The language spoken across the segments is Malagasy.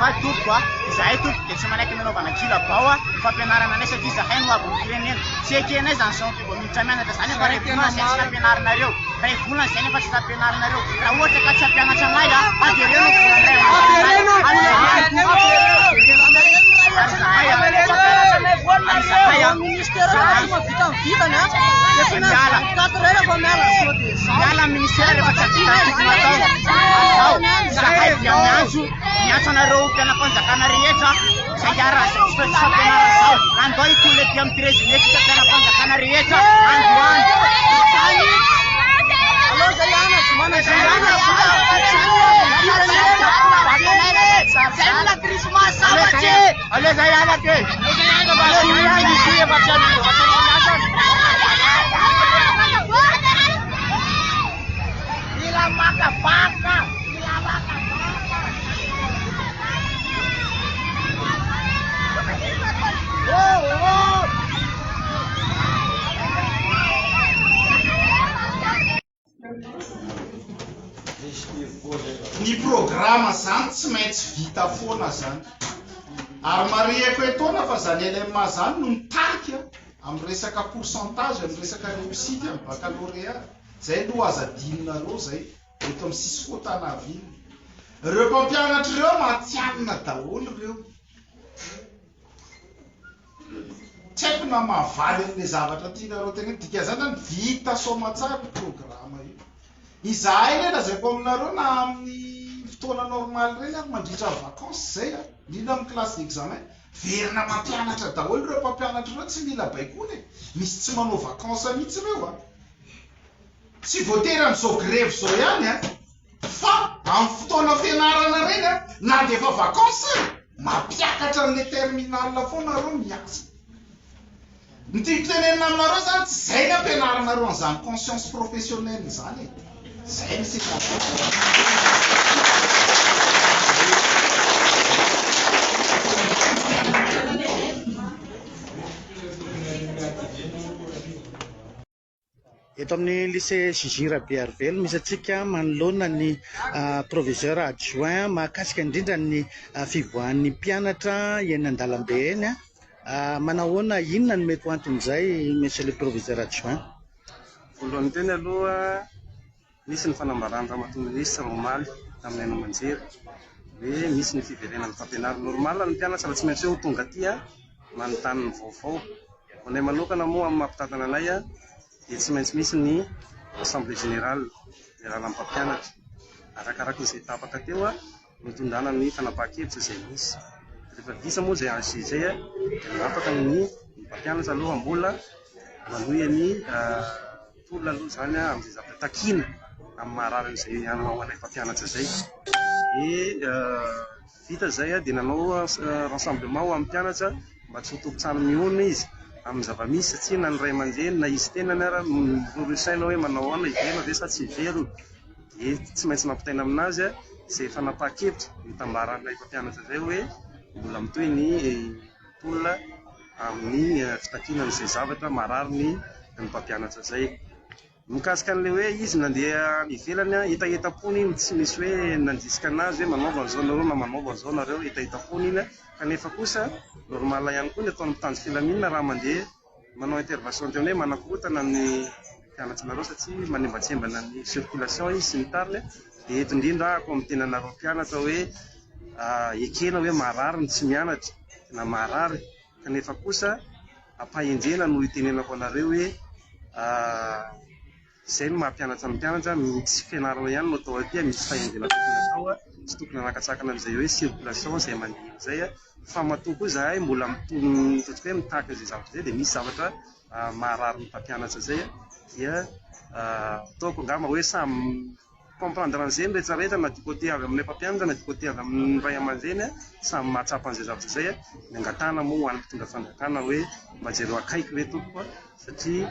azafady tompoko izahay tompoko dia tsy manaiky nanaovana kilabao fampianarana anay satria izahay no aby ny firenena tsy ekenay zany zao mbo miditra mianatra zany efa ray volana zay tsy nampianarinareo ray volana zay nefa tsy nampianarinareo raha ohatra ka tsy hampianatra anay adereno miala ministera rehefa tsy ampitantokony atao zahay dia miantso anareo mpianam-panjakana rehetra zay fampianarana zao andao itolona ty amin'ny 13 mety mpianam-panjakana rehetra androany Allez, ny programa zany tsy maintsy vita foana zany ary mariako etoana fa zany LMA zany no mitariky amin'ny resaka pourcentage amin'ny resaka réussite amin'ny baccalauréat zay no aza dinonareo zay eto amin'ny Sisikotana-Ville ireo mpampianatra ireo matianina daholo ireo tsy haiko na mahavaly amin'le zavatra tianareo tena dika zany zany vita somatsara ny programa io izahay le lazaiko aminareo na amin'ny fotoana normal reny ary mandritra vacances zay indrindra amin'ny classe d'examen verina mampianatra daholo ireo mpampianatra ireo tsy mila baikony misy tsy manao vacances mihitsy ireo tsy voatery amin'izao grève zao ihany fa amin'ny fotoana fianarana reny na de efa vacances mampiakatra an'le terminal foana reo miasa ny tiako-tenenina aminareo zany tsy zay ny ampianaranareo an'izany conscience professionnelle zany zay ny eto amin'ny lycée Jijira Bearvely misy atsika manoloana ny proviseur adjoint mahakasika indrindra ny fivoahan'ny mpianatra eny an-dalambe eny manahoana inona no mety ho anton'izay monsieur le proviseur adjoint? Voalohany teny aloha misy ny fanambarana raha-mahatonga-ministra normaly amin'ny haino aman-jery hoe misy ny fiverenan'ny fampianarana normal ny mpianatra raha tsy maintsy hoe ho tonga aty manontany ny vaovao. Anay manokana moa amin'ny mampitantana anay dia tsy maintsy misy ny assemblée générale iarahan'ny mpampianatra arakaraka izay tapaka teo mitondrana ny fanapahan-kevitra izay misy. Rehefa visa moa izay AG zay dia afaka ny mpampianatra aloha mbola manohy ny tolona aloha zany amin'izay zavatra takiana amin'ny maharary izay anao anay mpampianatra zay. Vita zay dia nanao rassemblement ho amin'ny mpianatra mba tsy ho tompon-tsano mihona izy amin'ny zava-misy satria na ny ray aman-dreny na izy tenany ara norosaina hoe manao ahoana iverina ve sa tsy iverina dia tsy maintsy mampitaina aminazy izay fanapahan-kevitra mitambaranay mpampianatra zay hoe mbola mitohy ny tolona amin'ny fitakinan'izay zavatra marary ny mpampianatra zay. Mikasika an'ilay hoe izy nandeha ivelany hitahetapony iny tsy misy hoe nandisika anazy hoe manaova an'izao nareo na manaova an'izao nareo hitahetapony iny kanefa kosa normal ihany koa ny ataon'ny mpitandro filaminana raha mandeha manao intervention teny hoe manakorotana ny mpianatra nareo satria manembatsembana ny circulation izy sy ny tariny dia eto indrindra ako amin'ny tenanareo mpianatra hoe ekena hoe marary ny tsy mianatra na marary kanefa kosa ampahenjena no itenenako anareo hoe izay no mahampianatra ny mpianatra tsy fianarana ihany no atao aty misy fahendrena tokony atao tsy tokony hanakatsakana amin'izay hoe circulation izay mandeha izay fa matoa koa zahay mbola mitotoka hoe mitahaka izay zavatra zay dia misy zavatra maharary ny mpampianatra zay dia ataoko angamba hoe samy comprendre an'izay rehetrarehetra na du côté avy amin'ilay mpampianatra na du côté avy amin'ny ray aman-dreny samy mahatsapa an'izay zavatra zay ny angatana moa ho an'ny mpitondra fanjakana hoe mba jereo akaiky ve tompoko satria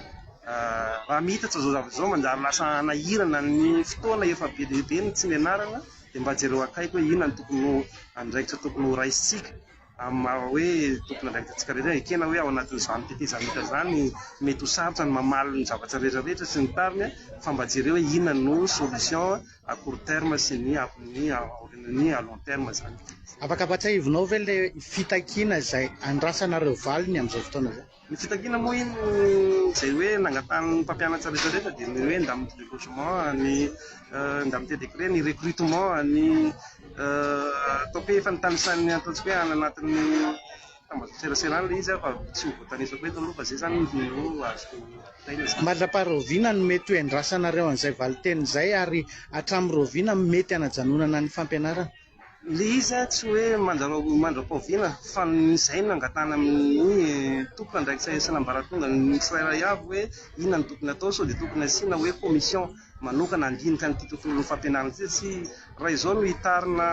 raha mihitatra zao zavatra zao manjary lasa hanahirana ny fotoana efa be lehibe ny tsy nianarana dia mba jereo akaiky hoe inona ny tokony andraikitra tokony ho raisitsika hoe tokony andraikitsika rehetra ekena hoe ao anatin'izany tetezamita zany mety ho sarotra ny mamaly ny zavatra rehetrarehetra sy ny tariny fa mba jereo hoe inona no solution à court terme sy ny à long terme zany. Afaka ampatsiahivinao ve le fitakiana izay andrasanareo valiny amin'izao fotoana zay? Ny fitakiana moa iny izay hoe nangatan'ny mpampianatra rehetrarehetra dia ny hoe ndamy délogement ny ndamy décret ny recrutement ny ataoko hoe efa nitanisan'ny ataontsika hoe anatin'ny tambazoserasera le izy fa tsy ho voatanisako eto aloha fa zay zany no azoko taina zany. Mandra-paroviana no mety hoe andrasanareo an'izay valiteny izay ary hatramin'ny roviana mety hanajanonana ny fampianarana? Le izy tsy hoe mandra-paoviana fa izay nangatana amin'ny tokony andraikitsay sy nambarantonga ny tsirairay avy hoe inona ny tokony atao sao dia tokony asiana hoe commission manokana andinika nyity tontolon'ny fampianarana ity sy raha izao no hitarina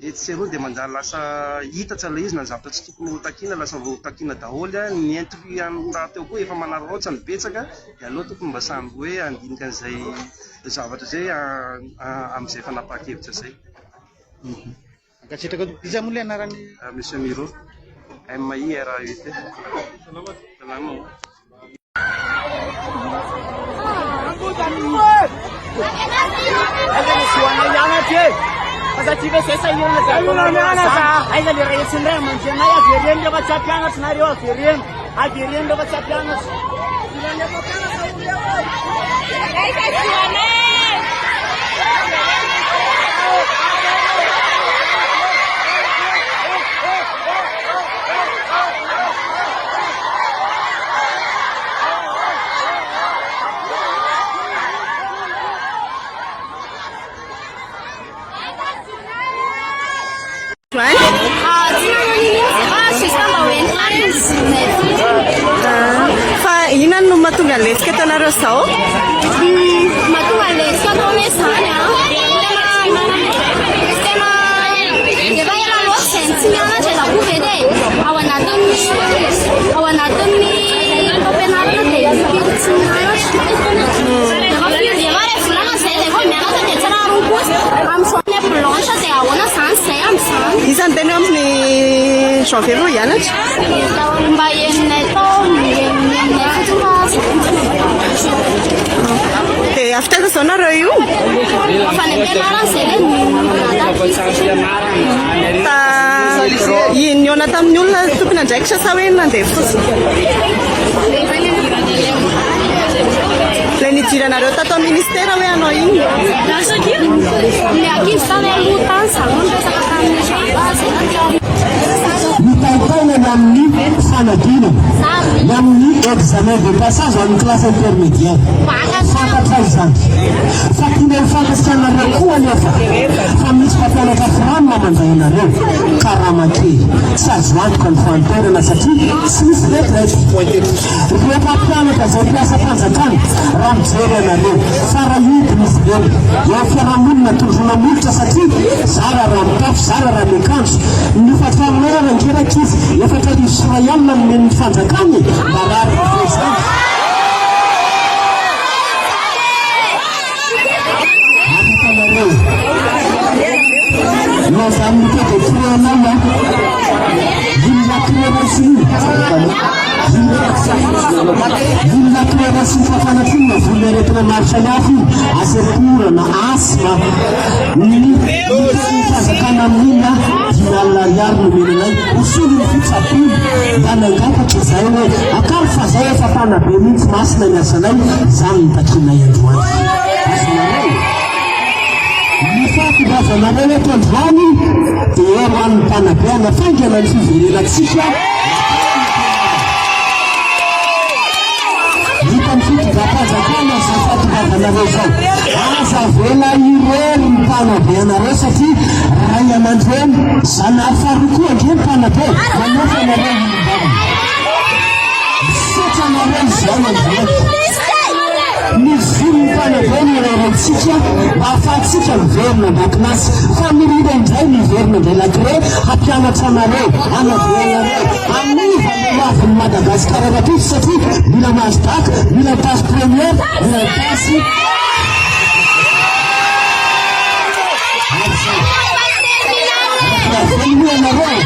etseroa dia manjary lasa hitatra le izy na zavatra tsy tokony ho takiana lasa voatakiana daholo ny intrus raha teo koa efa manararoatra ny betsaka dia aloha tokony mba samby hoe andinika an'izay zavatra zay amin'izay fanapahakevitra zay. Ankatsitraka iza moa le anarany? Monsieur Miro, MIRAUT. Salama. Fa inona no mahatonga lesika atanareo izao? Mahatonga lesika atao hoe zany tena efa ela loatra izay tsy mianatra zakoa vedy ao anatin'ny fampianarana dia firy tsy mianatra efa volana izay dia efa mianatra dia tsara rokoa amin'izao ny blanche dia ahoana zany izay amin'izany. Isan'ny teny amin'ny janvier vao hianatra? Mba henonay tao henonay fotsiny dia avy taiza izao nareo io? fa ny ampianarana izay niona tamin'ny olona tokony andraikitra sa hoe nandeha fotsiny? Le nidiranareo tato amin'ny ministera hoe anao iny? ny ankizy tany aloha tany zany miresaka tamin'ny zay Mitaitaina amin'ny fanadina ny amin'ny examen de passage amin'ny classe intermédiaire fantatra izany fa tiana mifantasika anareo koa nefa fa misy mpampianatra firanona mandray anareo karamakely tsy azo antoka ny fantoerana satria tsy misy rehetrarehetra rehefa mpianatra izay mpiasa mpanjakana raha mijery anareo tsara hity misy reny eo fiarahamonina tondrona molitra satria zara raha mitafy zara raha miakanjo ny fatramonarana nkeraka izy efatra israelina nomeny fanjakany mba rary zany ahitanareo no zany mitety firenana Villa Clara si fafanatuna vuole tramarcia nafi asertura asma ni kana mina dalla yarno milai usuli fitsa pi dana ngaka tsaile akal fazaya fatana benin masna nyasanai zan tatina yedwa Nifati baza na wewe tondrani dia man panapea na fanga na fivirila tsika Nikamfiti kapaza kana safati baza na wewe asa vela ireli panapea na wewe sati raya mandrem sana afaruku ndio panapea manofa na wewe sasa na wewe sana Nizimpana vena ratsika afatsika miverina dakilasy familina indray miverina de la gré hampianatra anareo anaveanareo aniva melavin'ny Madagasikara raha totsy satria mila mazdaka mila tasy première mila tasy velmi anareo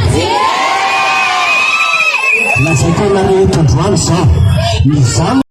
lazaiko anareo eto androany zao mizano